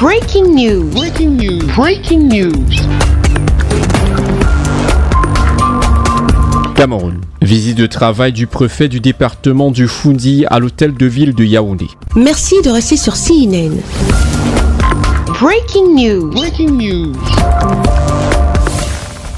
Breaking news. Breaking news. Breaking news. Cameroun. Visite de travail du préfet du département du Foundi à l'hôtel de ville de Yaoundé. Merci de rester sur CNN. Breaking news. Breaking news.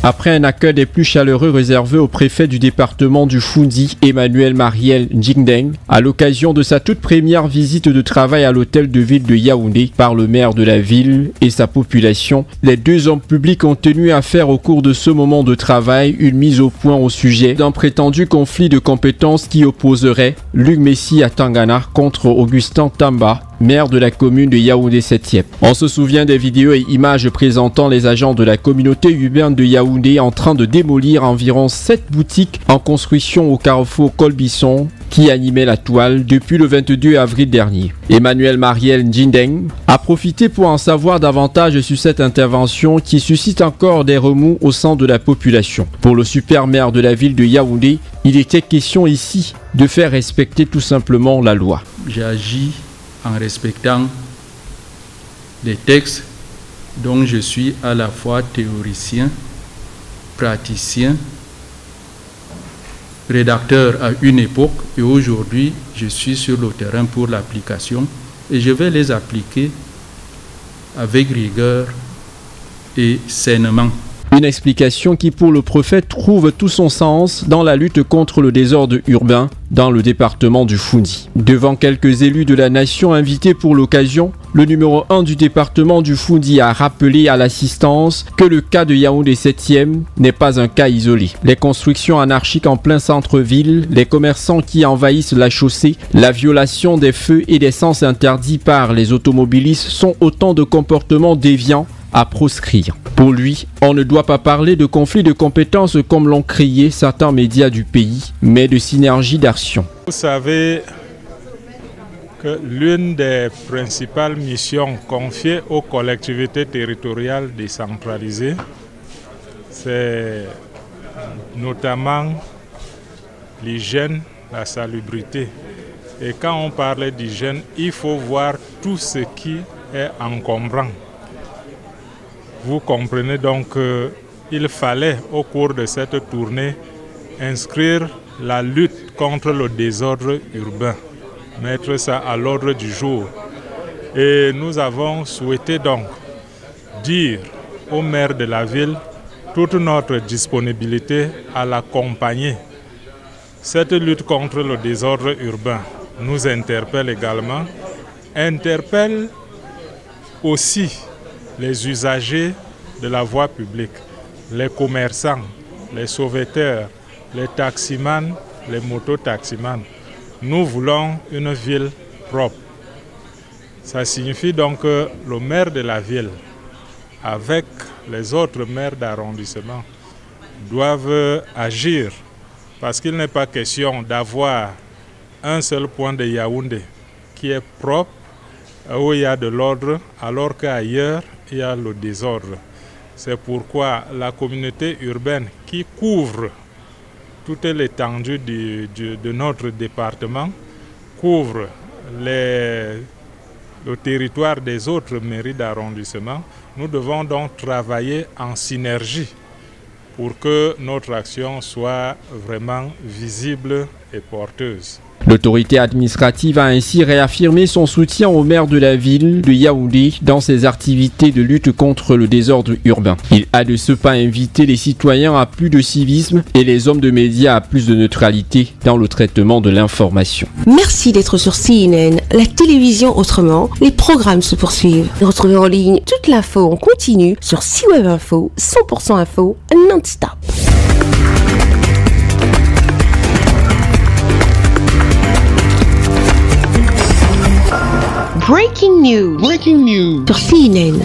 Après un accueil des plus chaleureux réservé au préfet du département du Foundi, Emmanuel Mariel Njingdeng, à l'occasion de sa toute première visite de travail à l'hôtel de ville de Yaoundé par le maire de la ville et sa population, les deux hommes publics ont tenu à faire au cours de ce moment de travail une mise au point au sujet d'un prétendu conflit de compétences qui opposerait Luc Messi à Tangana contre Augustin Tamba, maire de la commune de Yaoundé 7e. On se souvient des vidéos et images présentant les agents de la communauté urbaine de Yaoundé en train de démolir environ 7 boutiques en construction au carrefour Colbisson qui animait la toile depuis le 22 avril dernier. Emmanuel Mariel Njingdeng a profité pour en savoir davantage sur cette intervention qui suscite encore des remous au sein de la population. Pour le super maire de la ville de Yaoundé, il était question ici de faire respecter tout simplement la loi. J'ai agi en respectant les textes dont je suis à la fois théoricien, praticien, rédacteur à une époque et aujourd'hui je suis sur le terrain pour l'application et je vais les appliquer avec rigueur et sainement. Une explication qui pour le préfet trouve tout son sens dans la lutte contre le désordre urbain dans le département du Foundi. Devant quelques élus de la nation invités pour l'occasion, le numéro 1 du département du Foundi a rappelé à l'assistance que le cas de Yaoundé 7e n'est pas un cas isolé. Les constructions anarchiques en plein centre-ville, les commerçants qui envahissent la chaussée, la violation des feux et des sens interdits par les automobilistes sont autant de comportements déviants à proscrire. Pour lui, on ne doit pas parler de conflit de compétences comme l'ont crié certains médias du pays, mais de synergie d'action. Vous savez que l'une des principales missions confiées aux collectivités territoriales décentralisées, c'est notamment l'hygiène, la salubrité. Et quand on parle d'hygiène, il faut voir tout ce qui est encombrant. Vous comprenez donc qu'il fallait, au cours de cette tournée, inscrire la lutte contre le désordre urbain, mettre ça à l'ordre du jour. Et nous avons souhaité donc dire au maire de la ville toute notre disponibilité à l'accompagner. Cette lutte contre le désordre urbain nous interpelle également, interpelle aussi les usagers de la voie publique, les commerçants, les sauveteurs, les taximans, les mototaximans. Nous voulons une ville propre. Ça signifie donc que le maire de la ville, avec les autres maires d'arrondissement, doivent agir parce qu'il n'est pas question d'avoir un seul point de Yaoundé qui est propre, où il y a de l'ordre, alors qu'ailleurs, il y a le désordre. C'est pourquoi la communauté urbaine qui couvre toute l'étendue de notre département, couvre le territoire des autres mairies d'arrondissement, nous devons donc travailler en synergie pour que notre action soit vraiment visible et porteuse. L'autorité administrative a ainsi réaffirmé son soutien au maire de la ville de Yaoundé dans ses activités de lutte contre le désordre urbain. Il a de ce pas invité les citoyens à plus de civisme et les hommes de médias à plus de neutralité dans le traitement de l'information. Merci d'être sur CNN, la télévision autrement. Les programmes se poursuivent. Retrouvez en ligne toute l'info en continu sur C-Web Info, 100% info, non-stop. Breaking news. Breaking news. Sur CNN.